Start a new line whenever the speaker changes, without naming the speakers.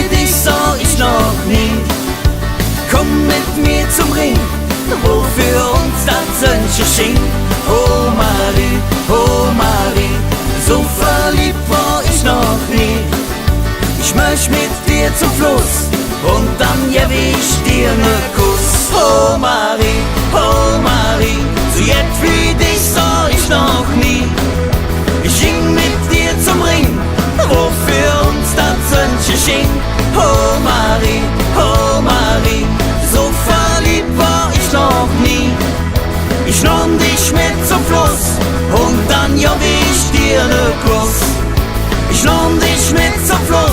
wie dich sah ich noch nie. Komm mit mir zum Ring, wo für uns das Sönnchen schien. Oh Marie, so verliebt war ich noch nie. Ich möcht mit dir zum Fluss und dann geb ich dir ne Kuss. Oh Marie, so jetzt wie dich sah ich noch nie. Ich ging mit dir zum Ring, wo für uns das Sönnchen schien. Oh Marie, so verliebt war ich noch nie. Ich nahm dich mit zum Fluss und dann gab ich dir ne Kuss. Ich nahm dich mit zum Fluss